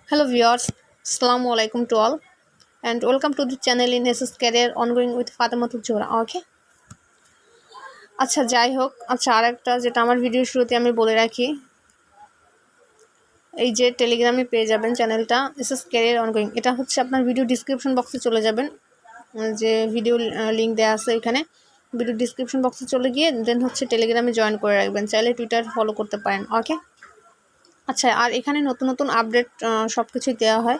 Hello viewers, Assalamu alaikum to all and welcome to the channel in SS Career Ongoing with Fatematul Jora. Okay. আচ্ছা যাই হোক আরেকটা যেটা আমার video শুরুতে আমি বলে রাখি, এই যে টেলিগ্রামে পেয়ে যাবেন চ্যানেলটা SS Career Ongoing। এটা হচ্ছে আপনার ভিডিও ডেসক্রিপশন বক্সে চলে যাবেন, যে ভিডিও লিংক দেওয়া আছে এখানে ভিডিও ডেসক্রিপশন বক্সে চলে গিয়ে দেন হচ্ছে টেলিগ্রামে জয়েন করে রাখবেন, চাইলে টুইটার ফলো করতে পারেন। ওকে। আচ্ছা, আর এখানে নতুন নতুন আপডেট সব কিছুই দেওয়া হয়,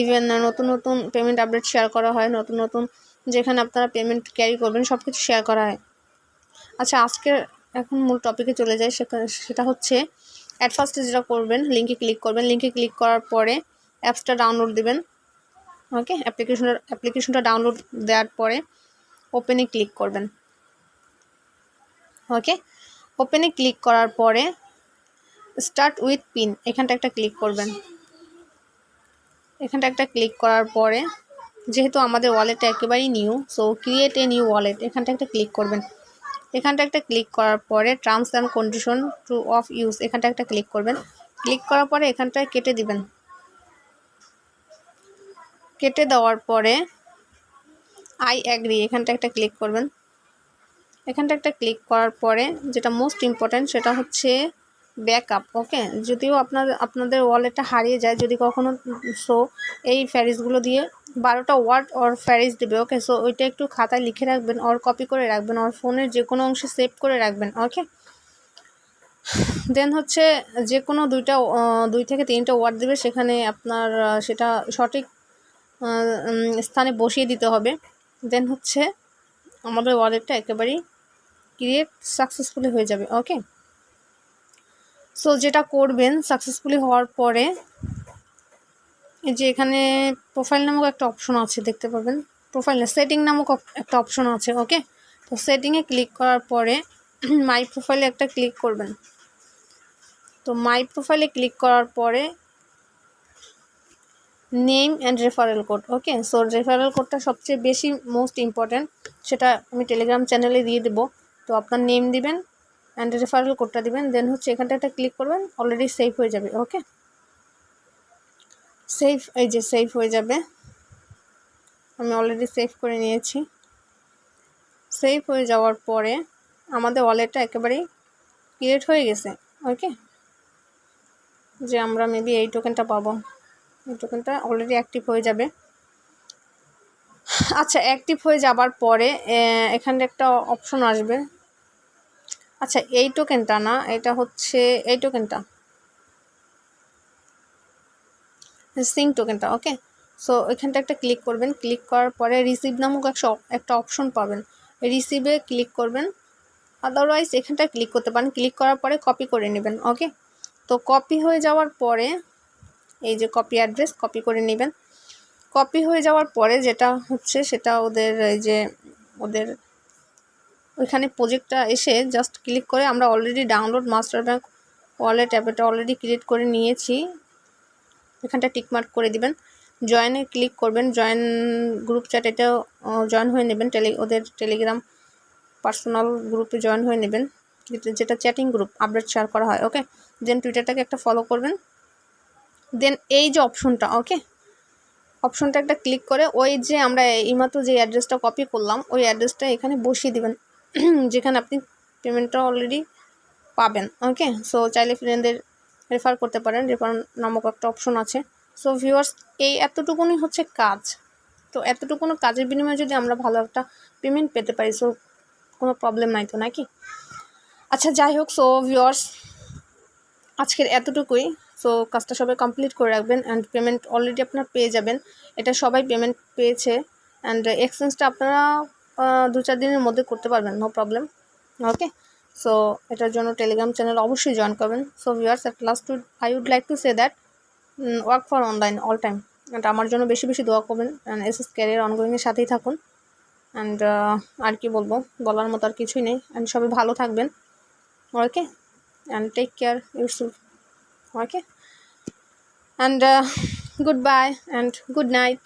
ইভেন নতুন নতুন পেমেন্ট আপডেট শেয়ার করা হয়, নতুন নতুন যেখানে আপনারা পেমেন্ট ক্যারি করবেন সব কিছু শেয়ার করা হয়। আচ্ছা, এখন মূল টপিকে চলে যাই, সেটা হচ্ছে অ্যাট ফার্স্টে যেটা করবেন, লিঙ্কে ক্লিক করবেন। লিঙ্কে ক্লিক করার পরে অ্যাপসটা ডাউনলোড দেবেন। ওকে, অ্যাপ্লিকেশনটা ডাউনলোড দেওয়ার পরে ওপেনে ক্লিক করবেন। ওকে, ওপেনে ক্লিক করার পরে স্টার্ট উইথ পিন এখানটা একটা ক্লিক করবেন। এখানটা একটা ক্লিক করার পরে যেহেতু আমাদের ওয়ালেটটা একেবারেই new, so create a new wallet এখানটা একটা ক্লিক করবেন। এখানটা একটা ক্লিক করার পরে terms and condition to of use এখানটা একটা ক্লিক করবেন। ক্লিক করার পরে এখানটায় কেটে দিবেন। কেটে দেওয়ার পরে আই অ্যাগ্রি এখানটা একটা ক্লিক করবেন। এখানটা একটা ক্লিক করার পরে যেটা মোস্ট ইম্পর্ট্যান্ট সেটা হচ্ছে ব্যাকআপ। ওকে, যদিও আপনাদের ওয়ালেটটা হারিয়ে যায় যদি কখনো, সো এই ফ্যারিজগুলো দিয়ে 12টা ওয়ার্ড ওর ফ্যারিজ দেবে। ওকে, সো ওইটা একটু খাতায় লিখে রাখবেন, ওর কপি করে রাখবেন, ওর ফোনের যে কোনো অংশে সেভ করে রাখবেন। ওকে, দেন হচ্ছে যে কোনো 2 থেকে 3টা ওয়ার্ড দেবে, সেখানে আপনার সেটা সঠিক স্থানে বসিয়ে দিতে হবে। দেন হচ্ছে আমাদের ওয়ালেটটা একেবারেই ক্রিয়েট সাকসেসফুলি হয়ে যাবে। ওকে, সো যেটা করবেন সাকসেসফুলি হওয়ার পরে এই যে এখানে প্রোফাইল নামক একটা অপশন আছে, দেখতে পাবেন। প্রোফাইল না, সেটিং নামক একটা অপশন আছে। ওকে, তো সেটিংয়ে ক্লিক করার পরে মাই প্রোফাইলে একটা ক্লিক করবেন। তো মাই প্রোফাইলে ক্লিক করার পরে name and referral code. Okay, so referral কোডটা সবচেয়ে বেশি মোস্ট ইম্পর্ট্যান্ট, সেটা আমি টেলিগ্রাম চ্যানেলে দিয়ে দেবো। তো আপনার নেম দিবেন অ্যান্ড রেফারেল কোডটা দিবেন, দেন হচ্ছে এখানটা একটা ক্লিক করবেন, অলরেডি সেভ হয়ে যাবে। ওকে, এই যে সেভ হয়ে যাবে, আমি অলরেডি সেভ করে নিয়েছি। সেভ হয়ে যাওয়ার পরে আমাদের ওয়ালেটটা একেবারেই ক্রিয়েট হয়ে গেছে। ওকে, যে আমরা মেবি এই টোকেনটা পাবো, এই টোকেনটা অলরেডি অ্যাক্টিভ হয়ে যাবে। আচ্ছা, অ্যাক্টিভ হয়ে যাবার পরে এখানে একটা অপশন আসবে। আচ্ছা, এই টোকেনটা না, এটা হচ্ছে এই টোকেনটা, সিং টোকেনটা। ওকে, সো এখানটা একটা ক্লিক করবেন। ক্লিক করার পরে রিসিভ নামক একটা অপশন পাবেন, রিসিভে ক্লিক করবেন। আদারওয়াইজ এখানটা ক্লিক করতে পারেন। ক্লিক করার পরে কপি করে নেবেন। ওকে, তো কপি হয়ে যাওয়ার পরে এই যে কপি অ্যাড্রেস কপি করে নেবেন। কপি হয়ে যাওয়ার পরে যেটা হচ্ছে সেটা ওদের ওইখানে প্রজেক্টটা এসে জাস্ট ক্লিক করে, আমরা already download master bank wallet অ্যাপটা অলরেডি ক্রিয়েট করে নিয়েছি, এখানটা টিকমার্ক করে দিবেন। জয়েনে ক্লিক করবেন, জয়েন গ্রুপ চ্যাট, এটাও জয়েন হয়ে নেবেন। ওদের টেলিগ্রাম পার্সোনাল গ্রুপে জয়েন হয়ে নেবেন, যেটা চ্যাটিং গ্রুপ আপডেট শেয়ার করা হয়। ওকে, দেন টুইটারটাকে একটা ফলো করবেন। দেন এই যে অপশনটা, ওকে, অপশনটা একটা ক্লিক করে ওই যে আমরা এইমাত্র যে অ্যাড্রেসটা কপি করলাম ওই অ্যাড্রেসটা এখানে বসিয়ে দিবেন, যেখানে আপনি পেমেন্টটা অলরেডি পাবেন। ওকে, সো চাইলে ফ্রেন্ডদের রেফার করতে পারেন, রেফার নামক একটা অপশন আছে। সো ভিউয়ার্স, এই এতটুকুনি হচ্ছে কাজ। তো এতটুকুনো কাজের বিনিময়ে যদি আমরা ভালো একটা পেমেন্ট পেতে পারি, সো কোনো প্রবলেম নাই তো নাকি। আচ্ছা যাই হোক, সো ভিউয়ার্স আজকের এতটুকুই। সো কাজটা সবাই কমপ্লিট করে রাখবেন অ্যান্ড পেমেন্ট অলরেডি আপনারা পেয়ে যাবেন। এটা সবাই পেমেন্ট পেয়েছে অ্যান্ড এক্সচেঞ্জটা আপনারা 2-4 দিনের মধ্যে করতে পারবেন, নো প্রবলেম। ওকে, সো এটার জন্য টেলিগ্রাম চ্যানেল অবশ্যই জয়েন করবেন। So viewers, at last I would like to say that work for online all time, and আমার জন্য বেশি বেশি দোয়া করবেন অ্যান্ড SS ক্যারিয়ার অনগোয়িংয়ের সাথেই থাকুন। অ্যান্ড আর কি বলবো, বলার মতো আর কিছুই নেই। অ্যান্ড সবাই ভালো থাকবেন। Okay, and take care yourself. Okay, and goodbye and good night.